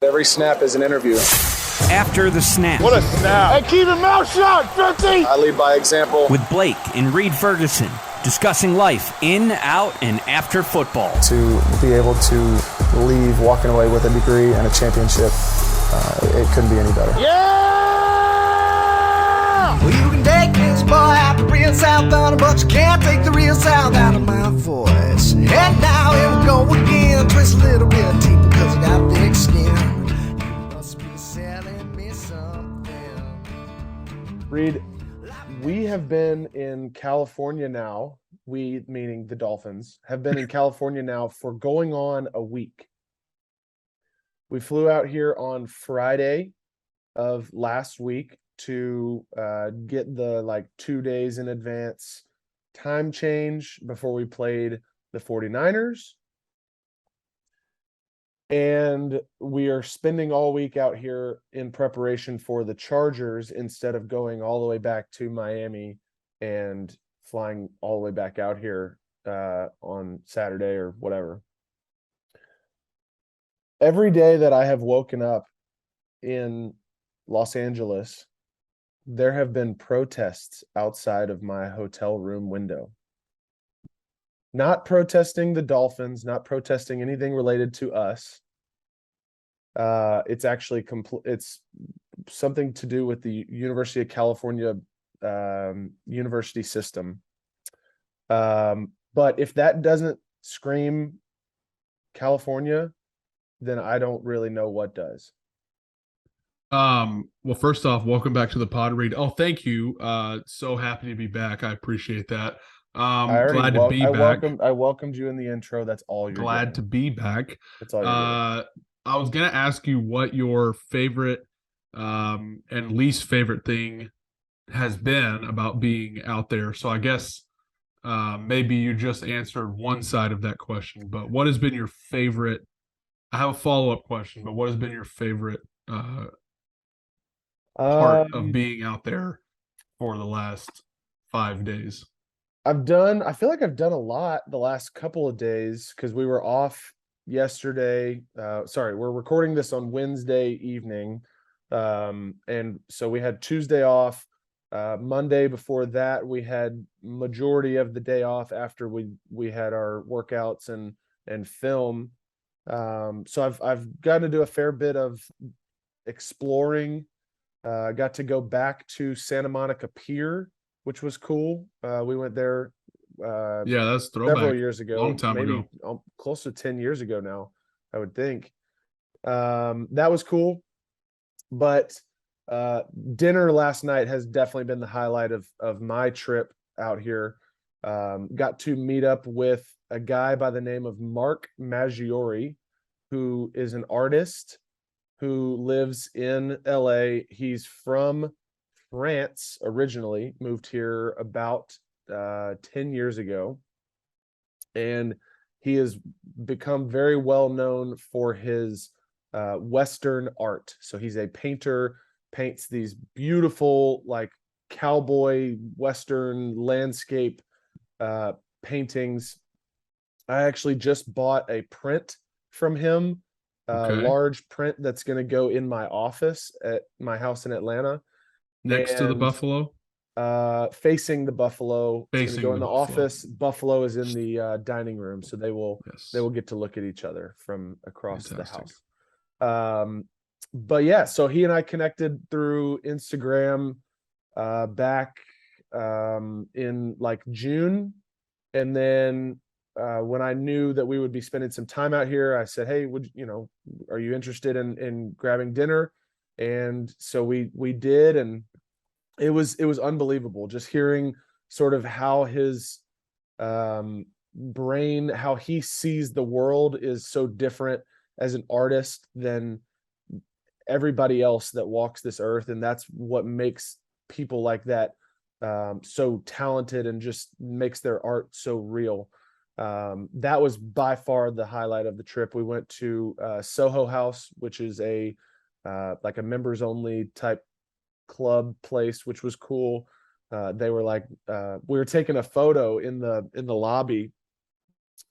Every snap is an interview. After the Snap. What a snap. Hey, keep your mouth shut, 50! I lead by example. With Blake and Reed Ferguson, discussing life in, out, and after football. To be able to leave walking away with a degree and a championship, it couldn't be any better. Yeah! Well, you can take this boy out the real south on but you can't take the real south out of my voice. And now here we go again, twist a little bit deeper because I got thick skin. You must be selling me something. Reed, we have been in California now. We, meaning the Dolphins, have been in California now for going on a week. We flew out here on Friday of last week to get the 2 days in advance time change before we played the 49ers. And we are spending all week out here in preparation for the Chargers instead of going all the way back to Miami and flying all the way back out here on Saturday or whatever. Every day that I have woken up in Los Angeles, there have been protests outside of my hotel room window. Not protesting the Dolphins, not protesting anything related to us. It's actually it's something to do with the University of California university system. But if that doesn't scream California, then I don't really know what does. Well, first off, welcome back to the pod, Reed. Oh, thank you. So happy to be back. I appreciate that. Glad to be back. I welcomed you in the intro. That's all you're glad to be back. That's all you're I was gonna ask you what your favorite and least favorite thing has been about being out there. So I guess maybe you just answered one side of that question, but what has been your favorite? I have a follow-up question, but what has been your favorite part of being out there for the last 5 days? I feel like I've done a lot the last couple of days because we were off yesterday. We're recording this on Wednesday evening. And so we had Tuesday off. Monday before that, we had majority of the day off after we had our workouts and film. So I've gotten to do a fair bit of exploring. Got to go back to Santa Monica Pier, which was cool. We went there that's throwback. Several years ago, long time maybe ago. Close to 10 years ago now, I would think. That was cool. But dinner last night has definitely been the highlight of my trip out here. Got to meet up with a guy by the name of Mark Maggiore, who is an artist who lives in LA. He's from France originally, moved here about 10 years ago. And he has become very well known for his Western art. So he's a painter, paints these beautiful cowboy Western landscape paintings. I actually just bought a print from him, a large print that's going to go in my office at my house in Atlanta. Next to the buffalo? Facing the buffalo. It's going to go in the buffalo. office. Buffalo is in the dining room, so they will get to look at each other from across the house. But yeah, so he and I connected through Instagram back in June. And then when I knew that we would be spending some time out here, I said, hey, are you interested in grabbing dinner? And so we did, and it was unbelievable just hearing sort of how his brain, how he sees the world is so different as an artist than everybody else that walks this earth. And that's what makes people like that so talented and just makes their art so real. That was by far the highlight of the trip. We went to Soho House, which is a members only type club place, which was cool. They were we were taking a photo in the lobby.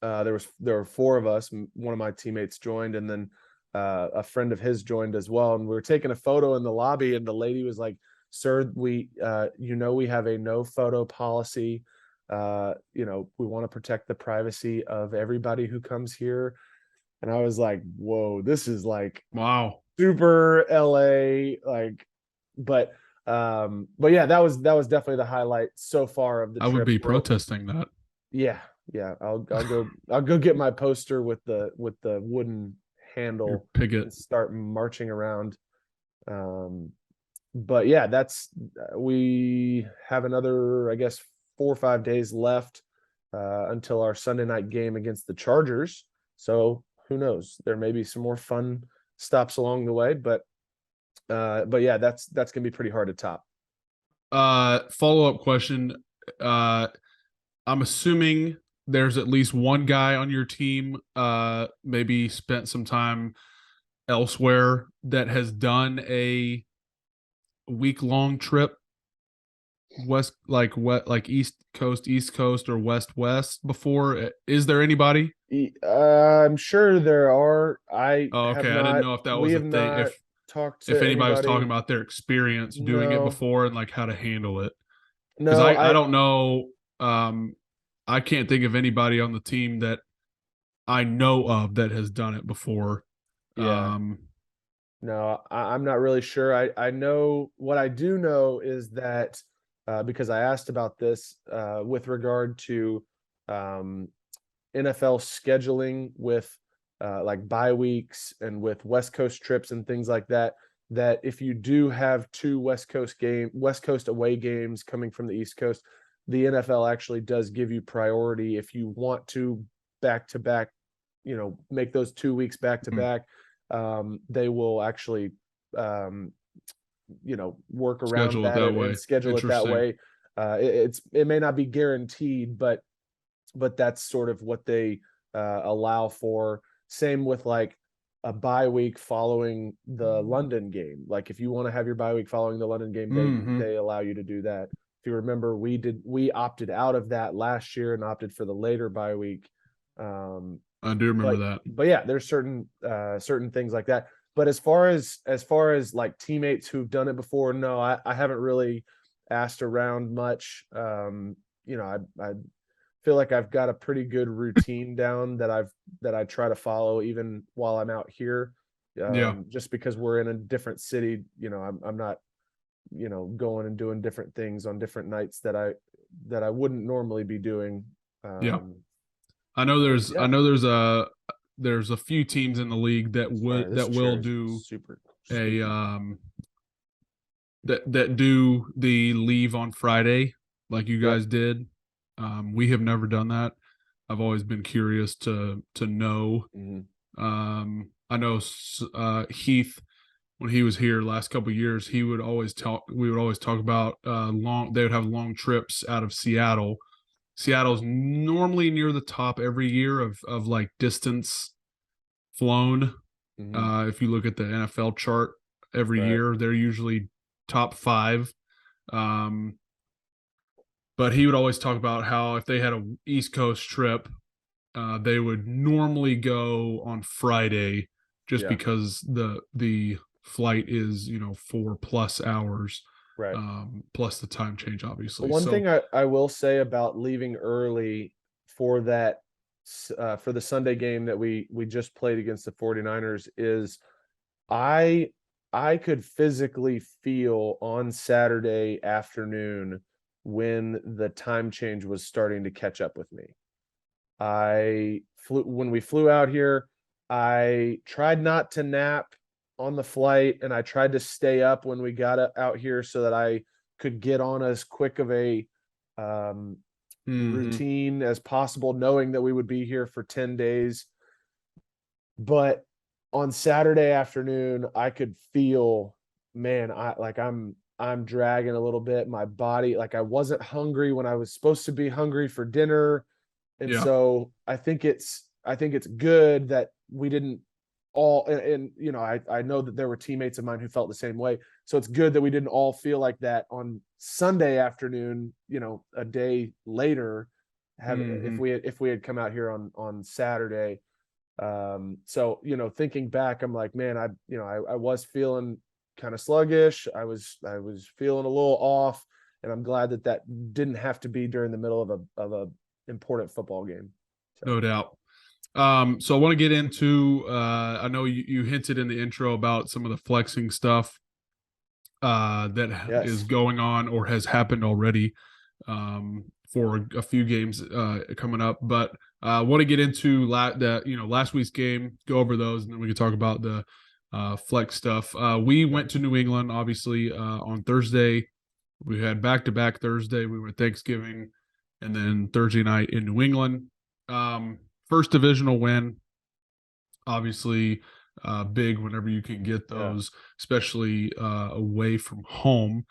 There were 4 of us. One of my teammates joined, and then a friend of his joined as well, and we were taking a photo in the lobby, and the lady was like, "Sir, we we have a no photo policy. We want to protect the privacy of everybody who comes here." And I was like, "Whoa, this is like Wow. super LA." But yeah, that was definitely the highlight so far of the I trip. would be We're- protesting that. Yeah. I'll go get my poster with the wooden Your handle picket. and start marching around. But yeah, we have another, I guess, 4 or 5 days left until our Sunday night game against the Chargers. So who knows? There may be some more fun stops along the way, but yeah, that's gonna be pretty hard to top. Follow-up question. I'm assuming there's at least one guy on your team, maybe spent some time elsewhere that has done a week-long trip east coast or west before. Is there anybody? I'm sure there are. Okay, I didn't know if that was a thing. If Talked to anybody was talking anybody. about their experience doing it No. before and like how to handle it. Because No, I don't know. I can't think of anybody on the team that I know of that has done it before. Yeah. No, I'm not really sure. I know what I do know is that because I asked about this with regard to NFL scheduling with like bye weeks and with West Coast trips and things like that, that if you do have 2 West Coast away games coming from the East Coast, the NFL actually does give you priority if you want to back to back, make those 2 weeks back to back. They will actually work around Schedule it that that and way. schedule it that Interesting. way. It may not be guaranteed, but that's sort of what they allow for. Same with like a bye week following the London game. Like if you want to have your bye week following the London game, they allow you to do that. If you remember, we opted out of that last year and opted for the later bye week. I do remember that. But yeah, there's certain things like that. But as far as like teammates who've done it before, no, I haven't really asked around much. I feel like I've got a pretty good routine down that I try to follow even while I'm out here. Just because we're in a different city, I'm not, going and doing different things on different nights that I wouldn't normally be doing. I know there's a few teams in the league that will do that do the leave on Friday like you guys did. We have never done that. I've always been curious to know. I know Heath, when he was here last couple of years, we would always talk about they would have long trips out of Seattle. Seattle's normally near the top every year of like distance flown. If you look at the NFL chart every year, they're usually top 5. But he would always talk about how if they had a East Coast trip, they would normally go on Friday just because the flight is 4+ hours. Right. Plus the time change, obviously. One thing I will say about leaving early for that for the Sunday game that we just played against the 49ers is I could physically feel on Saturday afternoon when the time change was starting to catch up with me. When we flew out here, I tried not to nap on the flight, and I tried to stay up when we got out here so that I could get on as quick of a routine as possible, knowing that we would be here for 10 days. But on Saturday afternoon, I could feel, man, I'm dragging a little bit. My body, like I wasn't hungry when I was supposed to be hungry for dinner. And so I think it's good that we didn't all, and I know that there were teammates of mine who felt the same way. So it's good that we didn't all feel like that on Sunday afternoon, a day later, if we had come out here on Saturday. So, thinking back, I'm like, man, I was feeling kind of sluggish. I was feeling a little off, and I'm glad that didn't have to be during the middle of a important football game. So. No doubt. So I want to get into, I know you hinted in the intro about some of the flexing stuff that is going on or has happened already for a few games coming up. But I want to get into last week's game, go over those, and then we can talk about the flex stuff. We went to New England, obviously, on Thursday. We had back-to-back Thursday. We were Thanksgiving, and then Thursday night in New England. First divisional win, obviously big whenever you can get those, especially away from home.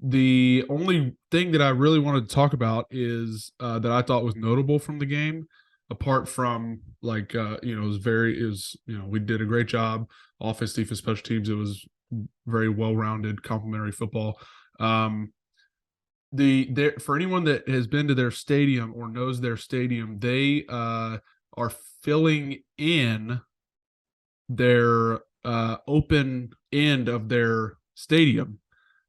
The only thing that I really wanted to talk about is that I thought was notable from the game, apart from we did a great job, offense, defense, special teams. It was very well-rounded, complimentary football. For anyone that has been to their stadium or knows their stadium, they are filling in their open end of their stadium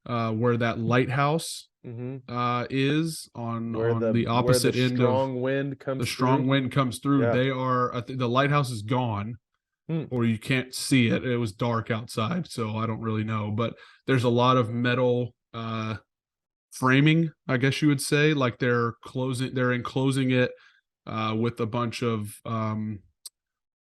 where that lighthouse is on the opposite end. The strong wind comes through. Yeah. They are, I think the lighthouse is gone, or you can't see it. It was dark outside, so I don't really know. But there's a lot of metal framing, I guess you would say, like they're enclosing it with a bunch of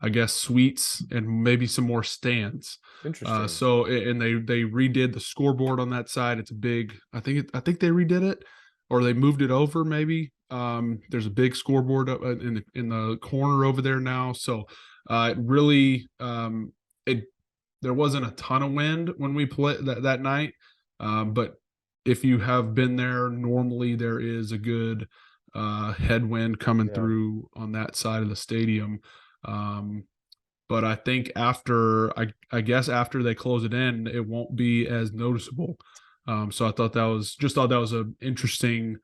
I guess suites and maybe some more stands. Interesting. And they redid the scoreboard on that side. It's a big, I think they redid it, or they moved it over maybe. There's a big scoreboard up in the corner over there now. So it really there wasn't a ton of wind when we played that night, but if you have been there, normally there is a good headwind coming through on that side of the stadium. But I think after they close it in, it won't be as noticeable. So I thought that was an interesting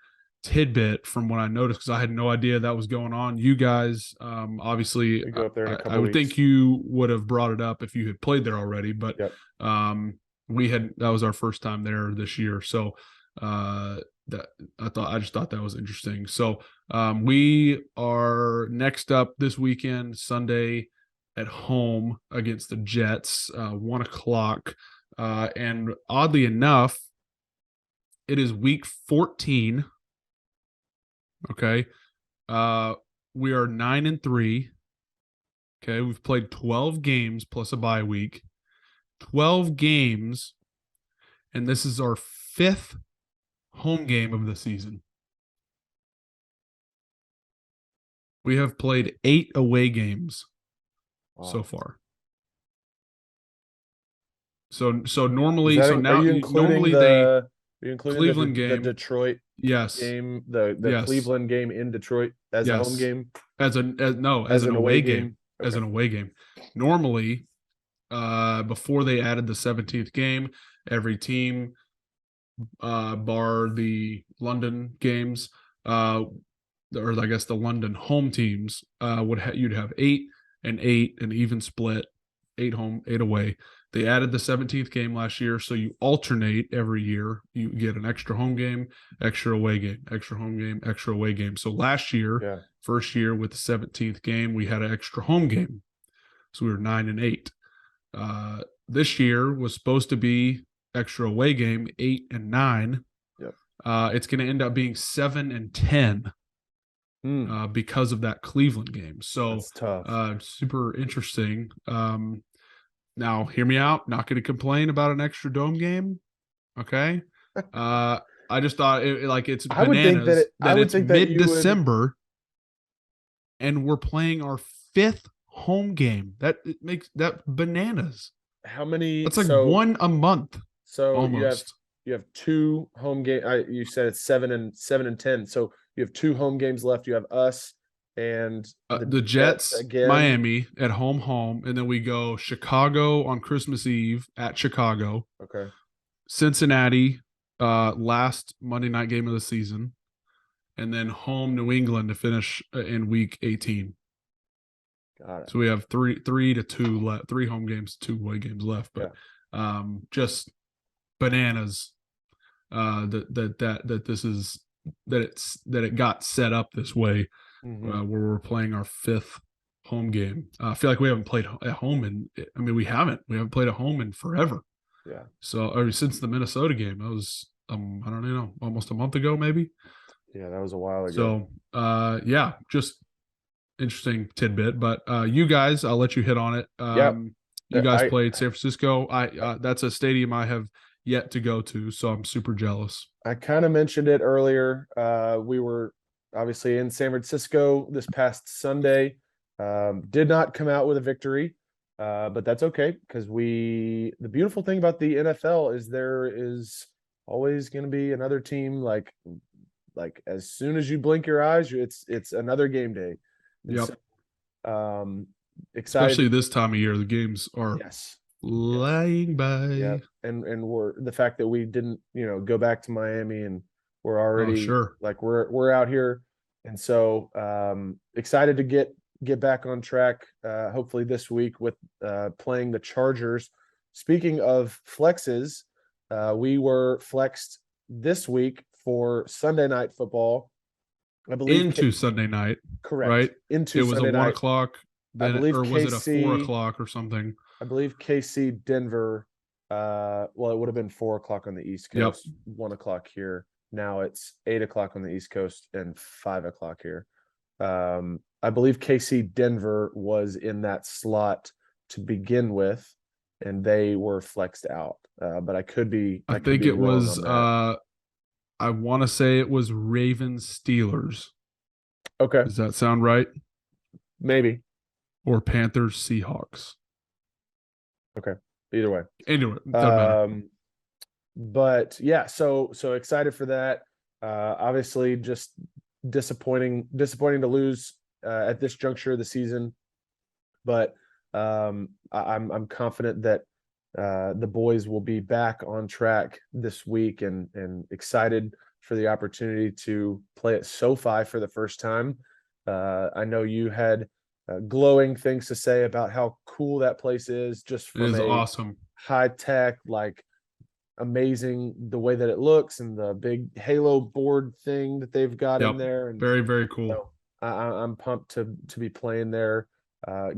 tidbit from what I noticed, because I had no idea that was going on. You guys, obviously, We go up there in a couple I would think you would have brought it up if you had played there already, but that was our first time there this year. So I just thought that was interesting. So we are next up this weekend, Sunday, at home against the Jets, 1:00. And oddly enough, it is week 14. Okay. We are 9-3. Okay. We've played 12 games plus a bye week. 12 games, and this is our 5th home game of the season. We have played 8 away games so far. So normally, are you including Cleveland the game, Detroit game, the Cleveland game in Detroit as a home game, as an away game, Okay. as an away game. Normally, before they added the 17th game, every team, bar the London games, or I guess the London home teams, you'd have 8 and 8, an even split, 8 home, 8 away. They added the 17th game last year, so you alternate every year. You get an extra home game, extra away game, extra home game, extra away game. So last year, first year with the 17th game, we had an extra home game, so we were 9-8. This year was supposed to be extra away game, 8 and 9. It's going to end up being 7 and 10 because of that Cleveland game. So that's tough. Super interesting. Now, hear me out. Not going to complain about an extra dome game. Okay. I just thought it's bananas that it's mid-December and we're playing our 5th home game. That makes that bananas. How many? That's like one a month. So almost. you have 2 home games. You said it's 7 and 10. So you have 2 home games left. You have us and the Jets again. Miami at home, and then we go Chicago on Christmas Eve at Chicago. Okay. Cincinnati, last Monday night game of the season, and then home New England to finish in week 18. Got it. So we have three to two left, 3 home games, 2 away games left. But just bananas that this is that it got set up this way, where we're playing our 5th home game. I feel like we haven't played at home we haven't played at home in forever. Yeah. So since the Minnesota game, that was I don't know, almost a month ago maybe. Yeah, that was a while ago. So just interesting tidbit. But you guys, I'll let you hit on it. You guys played San Francisco. That's a stadium I have yet to go to, so I'm super jealous. I kind of mentioned it earlier. We were obviously in San Francisco this past Sunday. Did not come out with a victory, but that's okay because the beautiful thing about the NFL is there is always going to be another team like as soon as you blink your eyes, it's another game day. Yep. So, excited. Especially this time of year, the games are flying by. Yeah, and we're the fact that we didn't go back to Miami and we're already like we're out here, and so excited to get back on track. Hopefully this week with playing the Chargers. Speaking of flexes, we were flexed this week for Sunday night football. I believe into Sunday night, correct? Right? Into it was Sunday a 1 night. o'clock. I believe or was KC, it a 4 o'clock or something? I believe KC Denver. Well, it would have been 4 o'clock on the East Coast, 1 o'clock here. Now it's 8 o'clock on the East Coast and 5 o'clock here. I believe KC Denver was in that slot to begin with, and they were flexed out. But I could be. I think it was. I want to say it was Ravens Steelers. Okay. Does that sound right? Maybe. Or Panthers Seahawks. Okay. Either way. Anyway, doesn't matter. But yeah, so excited for that. Obviously, just disappointing to lose at this juncture of the season. But I'm confident that the boys will be back on track this week and excited for the opportunity to play at SoFi for the first time. I know you had glowing things to say about how cool that place is, just from it is awesome, high tech, like amazing the way that it looks and the big Halo board thing that they've got in there. And very, very cool. So I'm pumped to be playing there.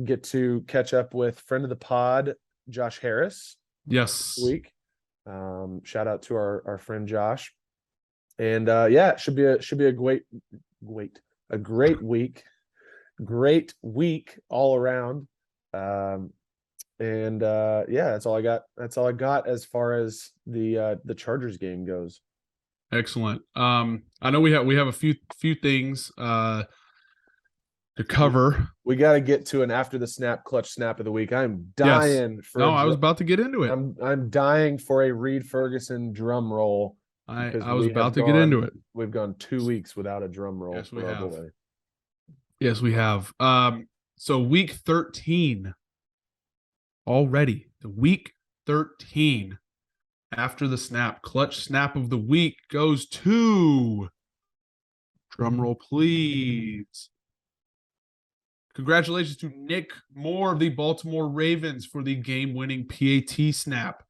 Get to catch up with friend of the pod, Josh Harris. Yes. This week. Shout out to our friend Josh. And it should be a great week. Great week all around. That's all I got. That's all I got as far as the Chargers game goes. Excellent. I know we have a few things to cover. We got to get to an after the snap clutch snap of the week. I'm dying for. No, I was about to get into it. I'm dying for a Reed Ferguson drum roll. I was about to get into it. We've gone 2 weeks without a drum roll. Yes, we have. Yes, we have. So week 13 already. The week 13 after the snap, clutch snap of the week goes to, drum roll please. Congratulations to Nick Moore of the Baltimore Ravens for the game-winning PAT snap.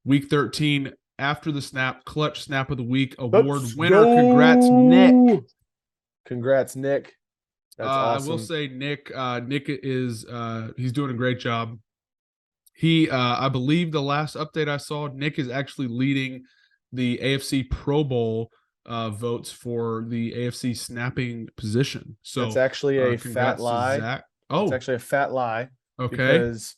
Week 13 after the snap, clutch snap of the week award winner. Congrats, Nick. Congrats, Nick. That's awesome. I will say Nick is he's doing a great job. He I believe the last update I saw, Nick is actually leading the AFC Pro Bowl votes for the AFC snapping position. So it's actually a fat lie. Zach. It's actually a fat lie. Okay. Because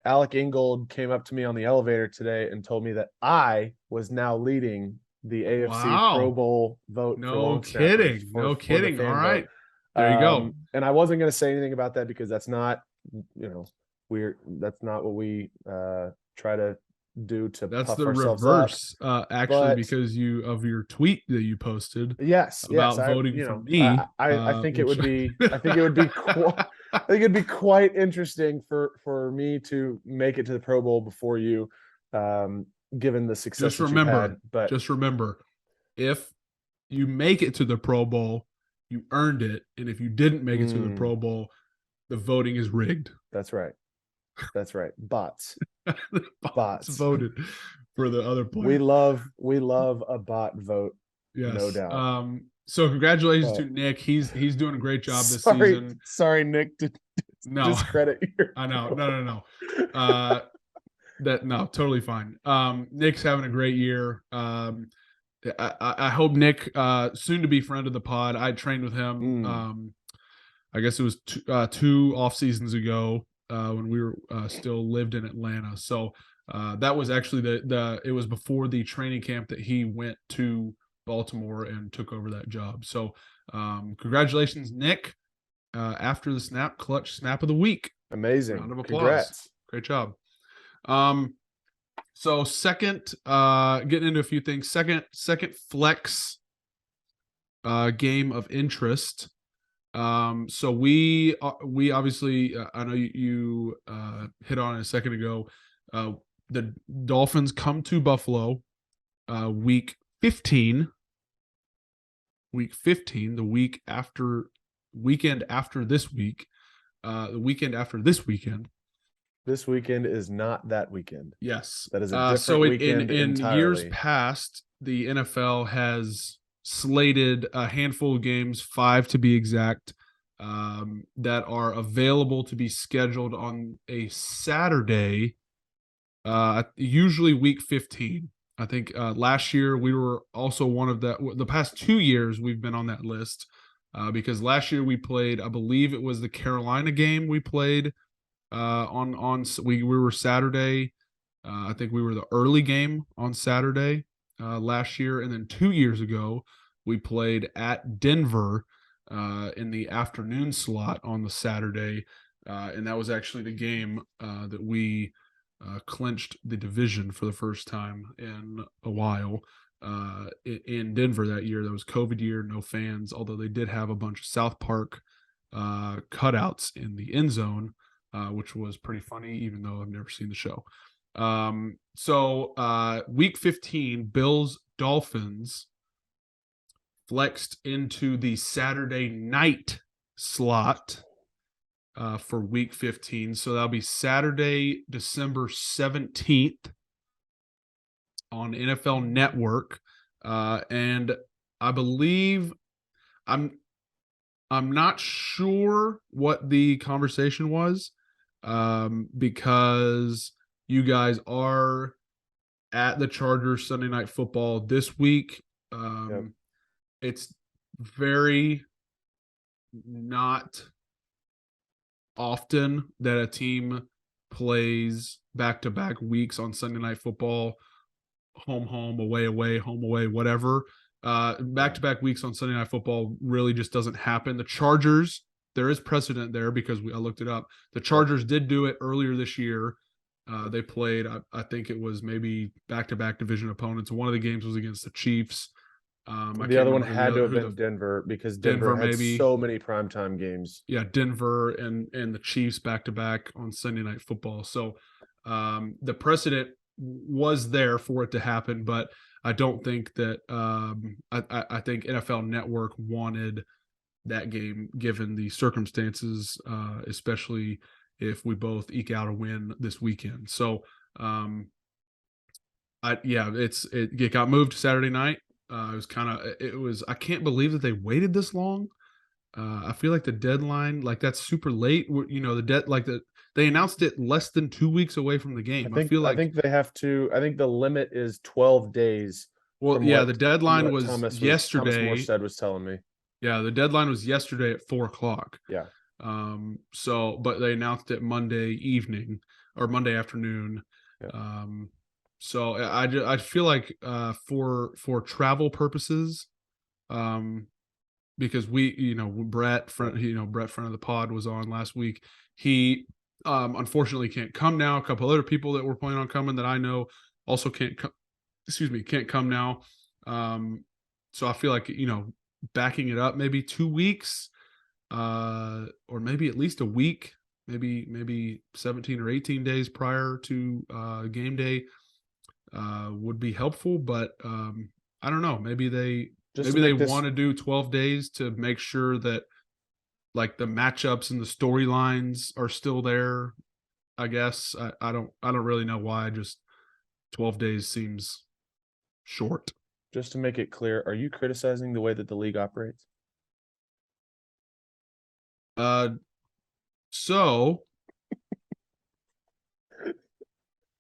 Alec Ingold came up to me on the elevator today and told me that I was now leading the AFC Pro Bowl vote. No kidding. No kidding. All right. There you go. And I wasn't going to say anything about that because that's not, that's not what we try to do to that's puff the ourselves reverse up. Actually, because of your tweet that you posted about voting for me. I think it would be it'd be quite interesting for me to make it to the Pro Bowl before you, given the success just remember, if you make it to the Pro Bowl, you earned it, and if you didn't make it to the Pro Bowl, The voting is rigged. That's right. That's right. Bots. The Bots. voted for the other player. We love a bot vote. Yes. No doubt. So congratulations But- to Nick. He's doing a great job this sorry, season. Sorry, Nick, to No, discredit your. I know. No. Totally fine. Nick's having a great year. I hope Nick, soon to be friend of the pod. I trained with him. I guess it was two off seasons ago when we were still lived in Atlanta. So that was actually it was before the training camp that he went to Baltimore and took over that job. So congratulations, Nick. After the snap, clutch snap of the week. Amazing. Round of applause. Congrats. Great job. So second, getting into a few things. Second flex game of interest. So we obviously, I know you hit on it a second ago. The Dolphins come to Buffalo week 15, the weekend after this week, the weekend after this weekend. This weekend is not that weekend. Yes. That is a different so weekend in years entirely. past, the NFL has slated a handful of games, 5 to be exact, that are available to be scheduled on a Saturday, usually week 15. I think last year we were also one of the past 2 years we've been on that list because last year we played, I believe it was the Carolina game we played we were Saturday. I think we were the early game on Saturday last year. And then 2 years ago, we played at Denver in the afternoon slot on the Saturday. And that was actually the game that we clinched the division for the first time in a while in Denver that year. That was COVID year, no fans, although they did have a bunch of South Park cutouts in the end zone. Which was pretty funny, even though I've never seen the show. So week 15, Bills Dolphins flexed into the Saturday night slot for week 15. So that'll be Saturday, December 17th on NFL Network. And I believe I'm not sure what the conversation was. Because you guys are at the Chargers Sunday Night Football this week. Yep. It's very not often that a team plays back-to-back weeks on Sunday Night Football, home, away, home, away, whatever. Back-to-back weeks on Sunday Night Football really just doesn't happen. The Chargers, there is precedent there because I looked it up. The Chargers did do it earlier this year. They played, I think it was maybe back-to-back division opponents. One of the games was against the Chiefs. The other one had to have been Denver because Denver had maybe. so many primetime games. Yeah, Denver and the Chiefs back-to-back on Sunday Night Football. So the precedent was there for it to happen, but I don't think that I think NFL Network wanted that game given the circumstances, especially if we both eke out a win this weekend. So it got moved to Saturday night. I can't believe that they waited this long. I feel like the deadline, like that's super late. They announced it less than 2 weeks away from the game. I think they have to. I think the limit is 12 days. Well, yeah, the deadline was yesterday. Thomas Morstead was telling me. Yeah, the deadline was yesterday at 4:00. Yeah. But they announced it Monday evening or Monday afternoon. Yeah. So I feel like for travel purposes, because Brett, friend of the pod, was on last week. He unfortunately can't come now. A couple other people that were planning on coming that I know also can't come now. So I feel like backing it up maybe 2 weeks, or maybe at least a week, maybe 17 or 18 days prior to game day would be helpful. But I don't know. Maybe they want to do 12 days to make sure that like the matchups and the storylines are still there. I guess I don't really know why. Just 12 days seems short. Just to make it clear, are you criticizing the way that the league operates? So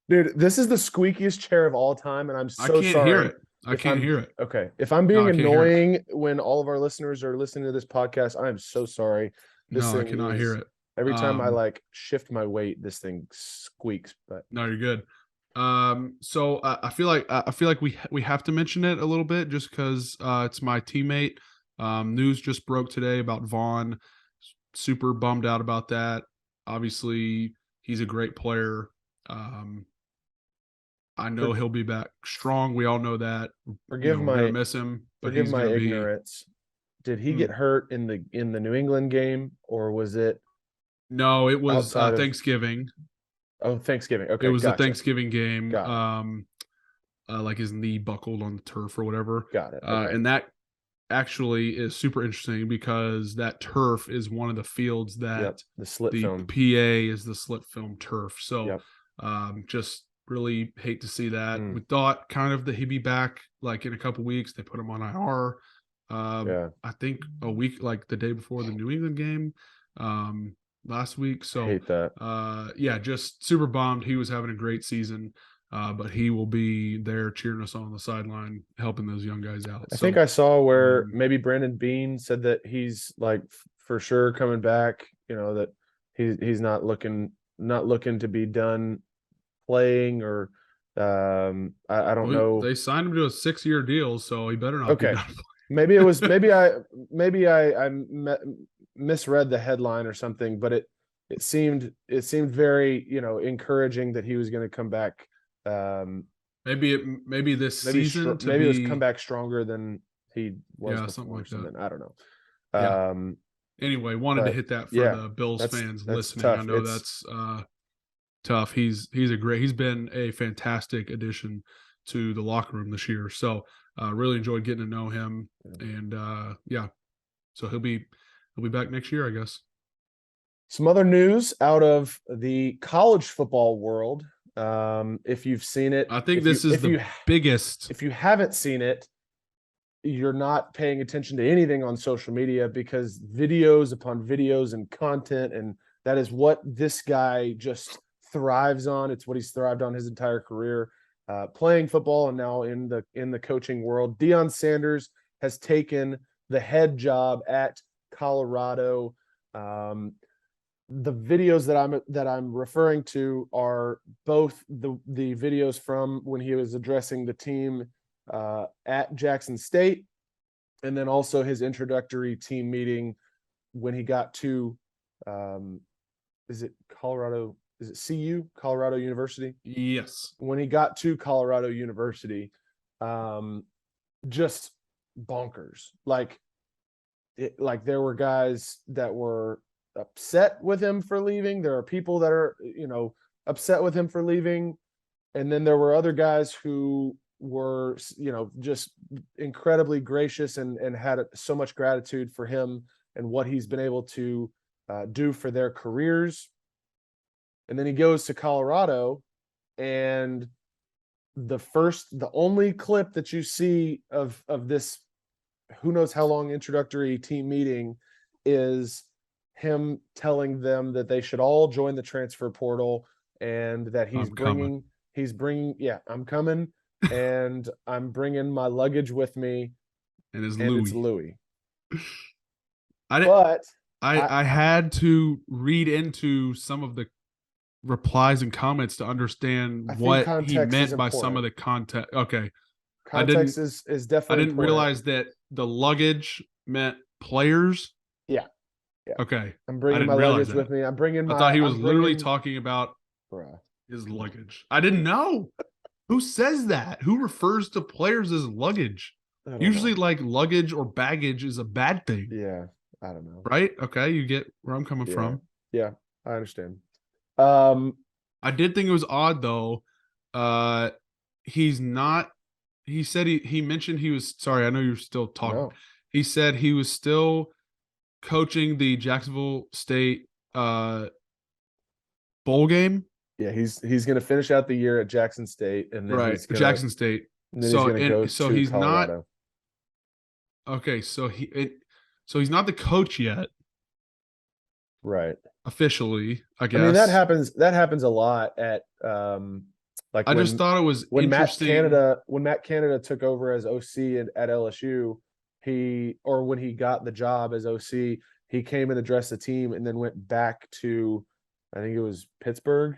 Dude, this is the squeakiest chair of all time, and I'm so I can't sorry. hear it. I if can't I'm- hear it. Okay. If I'm being I can't hear it. annoying when all of our listeners are listening to this podcast, I am so sorry. This No, I thing cannot hear is- it. Every time I Um, like shift my weight, this thing squeaks. But No, you're good. So I feel like we have to mention it a little bit just because it's my teammate. News just broke today about Vaughn. Super bummed out about that. Obviously, he's a great player. I know he'll be back strong. We all know that. forgive We're my gonna miss him, but forgive he's my gonna be. ignorance. Did he Hmm. get hurt in the New England game, or was it No, it was Outside of- Thanksgiving. Thanksgiving? Okay, It was gotcha. a Thanksgiving game. Got Like his knee buckled on the turf or whatever. Got it. Okay. And that actually is super interesting because that turf is one of the fields that Yep, the slit the film. PA is the slit film turf. So Yep. just really hate to see that. Mm. We thought kind of that he'd be back like in a couple weeks. They put him on IR. Yeah. I think a week, like the day before the New England game last week. So Hate that. yeah, just super bummed. He was having a great season. But he will be there cheering us on the sideline, helping those young guys out. I think I saw where um, maybe Brandon Bean said that he's like for sure coming back. You know that he's not looking to be done playing, or I don't know. They signed him to a 6-year deal, so he better not. Okay. Be done. Maybe it was maybe I misread the headline or something, but it seemed very encouraging that he was going to come back. Maybe this season to maybe be it was come back stronger than he was. Yeah, before something or like that. something. I don't know. Yeah. Anyway, wanted to but, hit that for yeah, the Bills that's fans tough. listening. I know It's- that's tough. He's been a fantastic addition to the locker room this year. So really enjoyed getting to know him, and yeah, so he'll be back next year, I guess. Some other news out of the college football world. If you've seen it, I think if this you- is if the you biggest. if you haven't seen it, you're not paying attention to anything on social media, because videos upon videos and content, and that is what this guy just thrives on. It's what he's thrived on his entire career, playing football and now in the coaching world. Deion Sanders has taken the head job at Colorado. The videos that I'm referring to are both the videos from when he was addressing the team at Jackson State, and then also his introductory team meeting when he got to is it Colorado? Is it CU? Colorado University? Yes. When he got to Colorado University, just bonkers. Like there were guys that were upset with him for leaving. There are people that are, upset with him for leaving. And then there were other guys who were, just incredibly gracious and had so much gratitude for him and what he's been able to do for their careers. And then he goes to Colorado, and the only clip that you see of this, who knows how long introductory team meeting, is him telling them that they should all join the transfer portal, and that I'm coming, and I'm bringing my luggage with me, And it's and Louis. it's Louis. I But had to read into some of the replies and comments to understand I think what he context meant is by some of important. the content. Okay. context is definitely I didn't important. realize that the luggage meant players. Yeah. Yeah. Okay. I'm bringing didn't my realize luggage that. with me. I'm bringing my. I thought he was I'm literally bringing- talking about Bruh. his luggage. I didn't know. Who says that? Who refers to players as luggage? I don't Usually, know. like luggage or baggage is a bad thing, Yeah, I don't know. right? Okay, you get where I'm coming Yeah. from. Yeah, I understand. I did think it was odd though. He's not. He said he mentioned he was sorry. I know you're still talking. No. He said he was still coaching the Jacksonville State bowl game. Yeah, he's going to finish out the year at Jackson State, and then Right, he's gonna, Jackson State. and then So- he's going to and- go so to he's not- Colorado. Okay, so he's not the coach yet Right. officially. I guess. I mean, that happens. That happens a lot at like I when, just thought it was when interesting. Matt Canada took over as OC at LSU. When he got the job as OC, he came and addressed the team, and then went back to, I think it was Pittsburgh.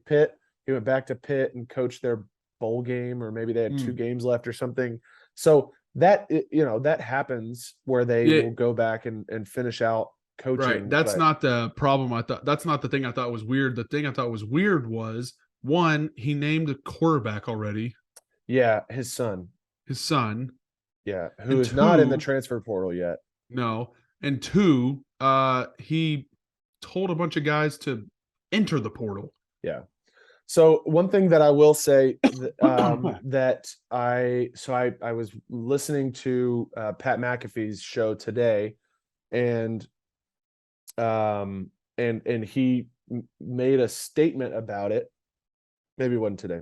Pitt. He went back to Pitt and coached their bowl game, or maybe they had 2 games left or something. So that that happens where they will go back and finish out coaching. Right. That's not the problem. I thought that's not the thing I thought was weird. The thing I thought was weird was, one, he named a quarterback already. Yeah, his son. Yeah, who And is not in the two- transfer portal yet. No. And two, he told a bunch of guys to enter the portal. Yeah. So one thing that I will say that I was listening to Pat McAfee's show today, and he made a statement about it. Maybe it wasn't today.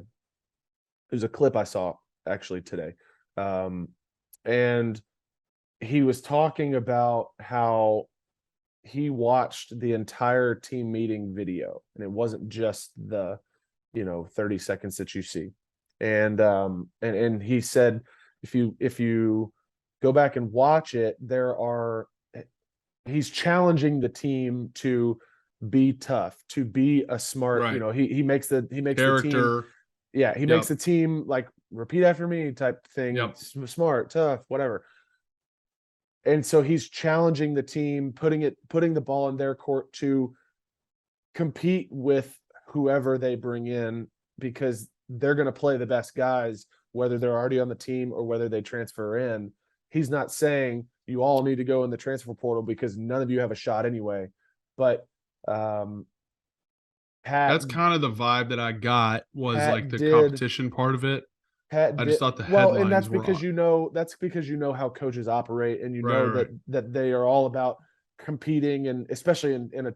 There's a clip I saw actually today. And he was talking about how he watched the entire team meeting video, and it wasn't just the 30 seconds that you see. And he said if you go back and watch it, he's challenging the team to be tough, to be a smart, Right. he makes the team, Character. makes the team like repeat after me type thing. Yep. Smart, tough, whatever. And so he's challenging the team, putting the ball in their court to compete with whoever they bring in, because they're going to play the best guys, whether they're already on the team or whether they transfer in. He's not saying you all need to go in the transfer portal because none of you have a shot anyway. But Pat, That's kind of the vibe that I got, was Pat like the did- competition part of it. Pat I just did- thought the well, and headlines that's were because odd. that's because you know how coaches operate, and you Right, know right. that they are all about competing, and especially in a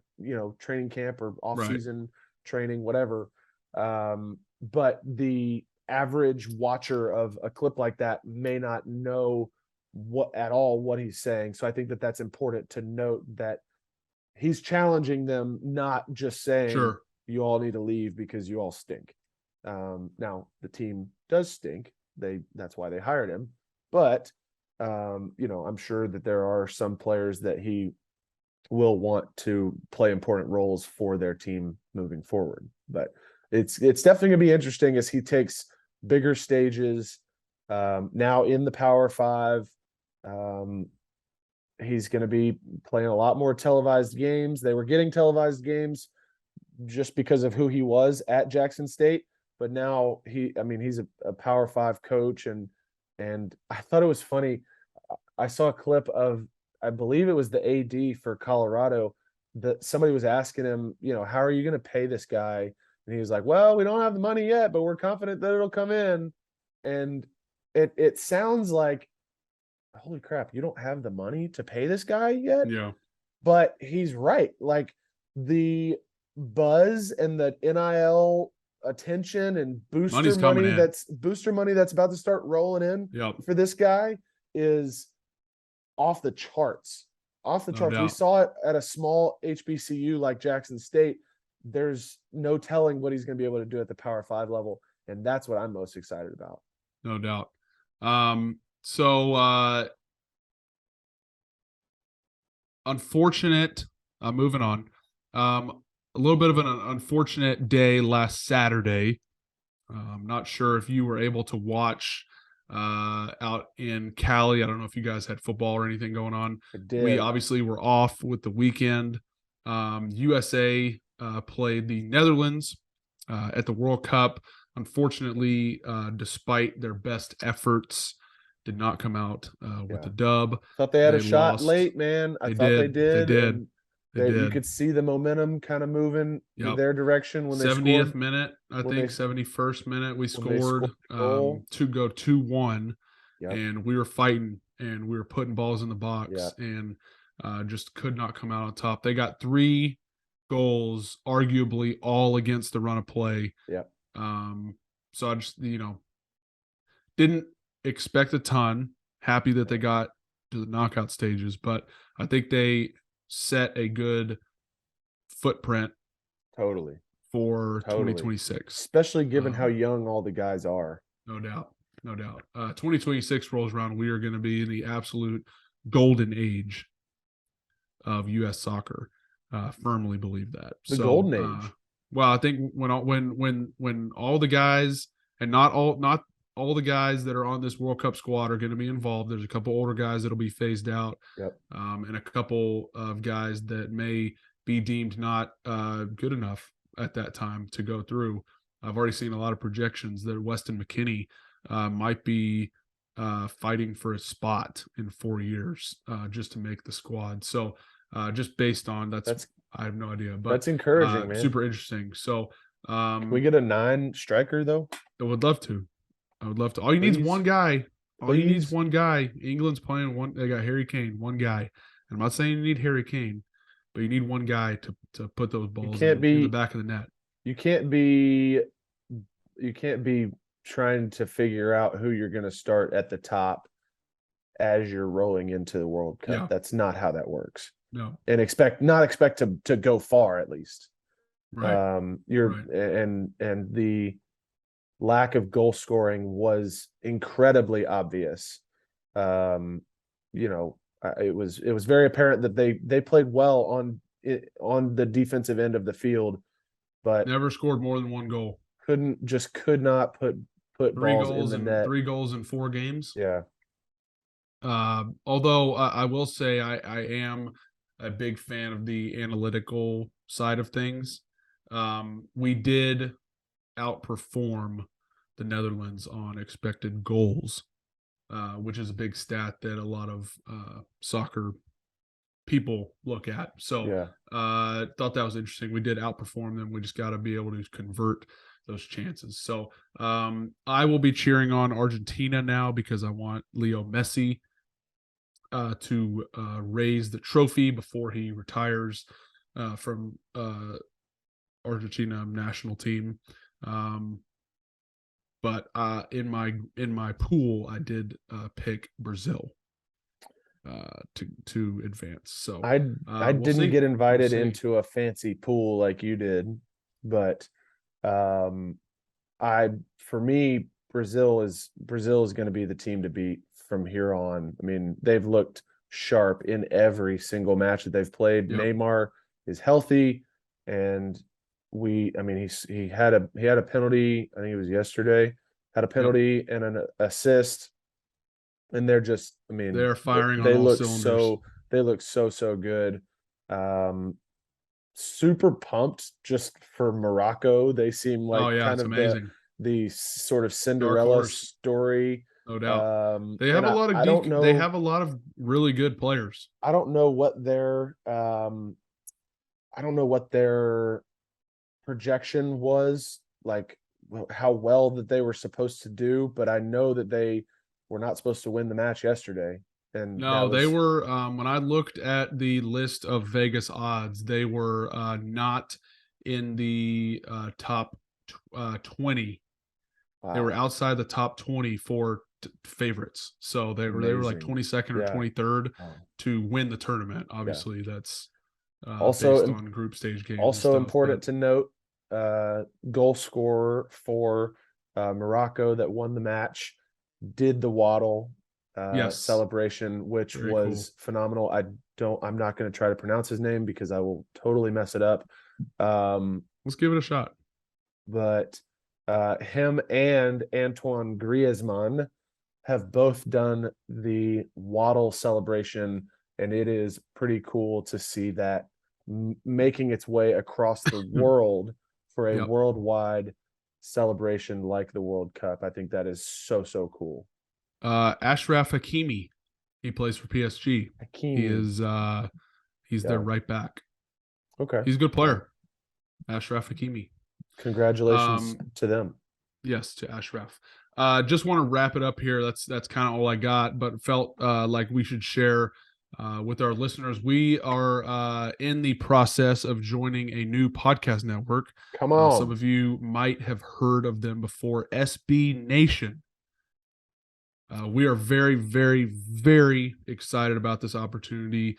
training camp or off season training, whatever. But the average watcher of a clip like that may not know what he's saying. So I think that that's important to note, that he's challenging them, not just saying Sure. you all need to leave because you all stink. Now the team does stink. That's why they hired him. But I'm sure that there are some players that he will want to play important roles for their team moving forward. But it's definitely gonna be interesting as he takes bigger stages. Now in the Power Five, he's going to be playing a lot more televised games. They were getting televised games just because of who he was at Jackson State, but now he's a Power Five coach, and I thought it was funny. I saw a clip of, I believe it was the AD for Colorado, that somebody was asking him, how are you going to pay this guy? And he was like, well, we don't have the money yet, but we're confident that it'll come in. And it sounds like, holy crap, you don't have the money to pay this guy yet? Yeah. But he's right. Like, the buzz and the NIL attention and Money's coming in. booster money that's about to start rolling in Yep. for this guy is off the charts. Off the No charts. We doubt. saw it at a small HBCU like Jackson State. There's no telling what he's going to be able to do at the Power 5 level, and that's what I'm most excited about. No doubt. So unfortunate, moving on. A little bit of an unfortunate day last Saturday. I'm not sure if you were able to watch out in Cali. I don't know if you guys had football or anything going on. I did. We obviously were off with the weekend. USA played the Netherlands at the World Cup. Unfortunately, despite their best efforts, did not come out with the dub. Thought they had a They shot lost. late, man. I They thought they did. did. They did. and They You did. could see the momentum kind of moving in Yep. their direction when they 70th scored. minute, I when think they- 71st minute, we when they scored scored the goal. to go 2-1, Yep. and we were fighting and we were putting balls in the box. Yeah. And just could not come out on top. They got 3 goals, arguably all against the run of play. Yep. So I just, didn't expect a ton. Happy that they got to the knockout stages, but I think they set a good footprint Totally. for Totally. 2026. Especially given how young all the guys are. No doubt. 2026 rolls around. We are going to be in the absolute golden age of U.S. soccer. Firmly believe that. The golden age. Well, I think when all the guys, and not all the guys that are on this World Cup squad are going to be involved. There's a couple older guys that'll be phased out. Yep. And a couple of guys that may be deemed not good enough at that time to go through. I've already seen a lot of projections that Weston McKennie might be fighting for a spot in 4 years just to make the squad. So just based on that's I have no idea, but that's encouraging, man. Super interesting. So can we get a 9 striker though? I would love to. All you need is one guy. All you need is one guy. England's playing one. They got Harry Kane, one guy. And I'm not saying you need Harry Kane, but you need one guy to put those balls in the back of the net. You can't be trying to figure out who you're going to start at the top as you're rolling into the World Cup. Yeah. That's not how that works. No. And expect to go far at least. Right. And the lack of goal scoring was incredibly obvious. It was very apparent that they played well on the defensive end of the field, but never scored more than one goal. Could not put 3 balls goals in the net. 3 goals in 4 games. Yeah. Although I will say I am a big fan of the analytical side of things. We did outperform the Netherlands on expected goals, which is a big stat that a lot of soccer people look at. So thought that was interesting. We did outperform them. We just got to be able to convert those chances. So I will be cheering on Argentina now because I want Leo Messi to raise the trophy before he retires from Argentina national team. But in my pool, I did pick Brazil to advance. So I we'll didn't see. get invited We'll see. into a fancy pool like you did, but for me, Brazil is going to be the team to beat from here on. I mean, they've looked sharp in every single match that they've played. Yep. Neymar is healthy, and he had a penalty. I think it was yesterday. Had a penalty and an assist, and they're just. I mean, they're firing They on all look cylinders. They look so good. Super pumped just for Morocco. They seem like it's amazing. the sort of Cinderella horse. story. No doubt. They and have a lot of I don't know, they have a lot of really good players. I don't know what their projection was, like how well that they were supposed to do, but I know that they were not supposed to win the match yesterday. And No, they were when I looked at the list of Vegas odds, they were not in the top 20. Wow. They were outside the top 20 for favorites. So they were like Amazing. 22nd or Yeah. 23rd Wow. to win the tournament. Obviously, that's Also based on group stage games. Also important to note, goal scorer for Morocco that won the match did the waddle Yes. celebration, which Very was phenomenal. I'm not going to try to pronounce his name because I will totally mess it up. Let's give it a shot. But him and Antoine Griezmann have both done the waddle celebration, and it is pretty cool to see that making its way across the world for a Yep. worldwide celebration like the World Cup. I think that is so cool. Ashraf Hakimi, he plays for PSG. Hakimi. He is he's their Yeah. right back. Okay. He's a good player. Ashraf Hakimi. Congratulations to them. Yes, to Ashraf. Just want to wrap it up here. That's kind of all I got, but felt like we should share with our listeners. We are in the process of joining a new podcast network. Come on. Some of you might have heard of them before, SB Nation. We are very, very, very excited about this opportunity.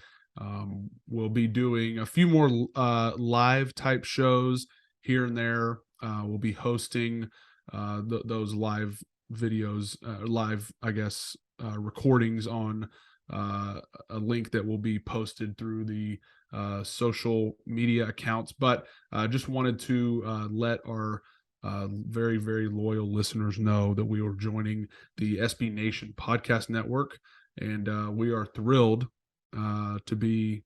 We'll be doing a few more live type shows here and there. We'll be hosting those live videos, recordings on a link that will be posted through the social media accounts. But just wanted to let our very, very loyal listeners know that we are joining the SB Nation Podcast Network, and we are thrilled to be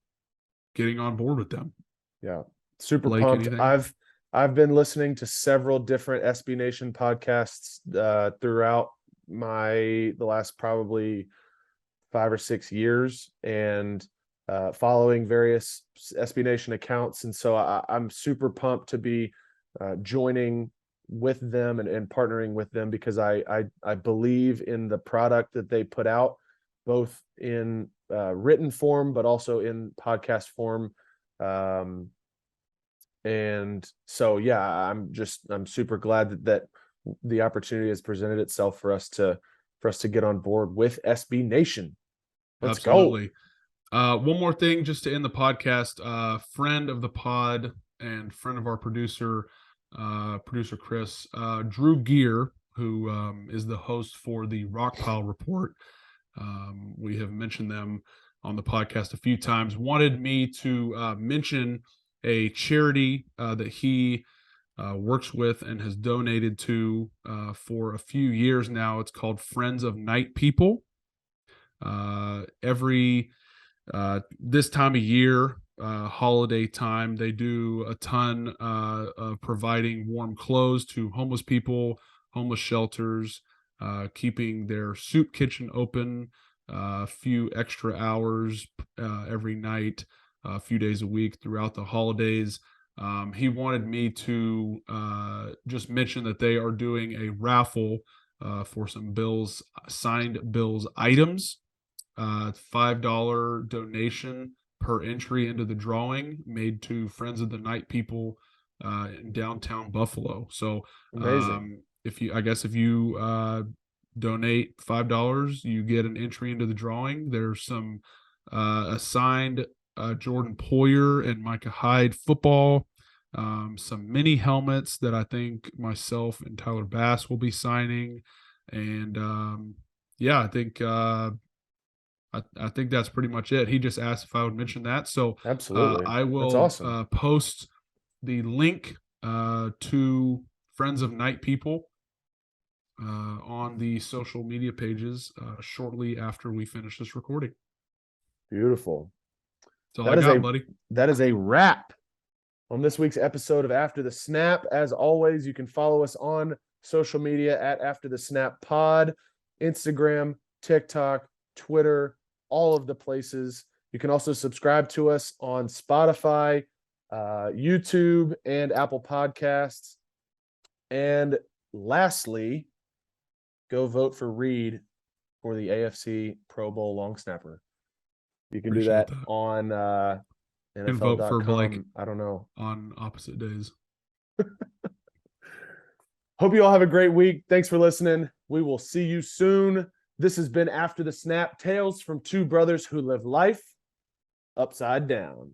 getting on board with them. Yeah, super Blake, pumped. anything? I've been listening to several different SB Nation podcasts throughout the last probably 5 or 6 years, and following various SB Nation accounts. And so I'm super pumped to be joining with them and partnering with them, because I believe in the product that they put out, both in written form, but also in podcast form. And so, yeah, I'm super glad that the opportunity has presented itself for us to get on board with SB Nation. Let's Absolutely. One more thing just to end the podcast. Friend of the pod and friend of our producer Chris, Drew Gear, who is the host for the Rockpile Report. We have mentioned them on the podcast a few times. Wanted me to mention a charity that he works with and has donated to for a few years now. It's called Friends of Night People. Every this time of year, holiday time, they do a ton of providing warm clothes to homeless people, homeless shelters, keeping their soup kitchen open a few extra hours every night, a few days a week throughout the holidays. He wanted me to just mention that they are doing a raffle for some signed Bills items. $5 donation per entry into the drawing, made to Friends of the Night People in downtown Buffalo. So Amazing. if you donate $5, you get an entry into the drawing. There's some assigned Jordan Poyer and Micah Hyde football, some mini helmets that I think myself and Tyler Bass will be signing, and I think I think that's pretty much it. He just asked if I would mention that, so Absolutely. I will That's awesome. post the link to Friends of Night People on the social media pages shortly after we finish this recording. Beautiful. That's all I got, buddy. That is a wrap on this week's episode of After the Snap. As always, you can follow us on social media at After the Snap Pod, Instagram, TikTok, Twitter, all of the places. You can also subscribe to us on Spotify, YouTube, and Apple Podcasts. And lastly, go vote for Reed for the AFC Pro Bowl long snapper. You can Appreciate do that that. on And vote for NFL.com. Blake. I don't know. On opposite days. Hope you all have a great week. Thanks for listening. We will see you soon. This has been After the Snap, tales from two brothers who live life upside down.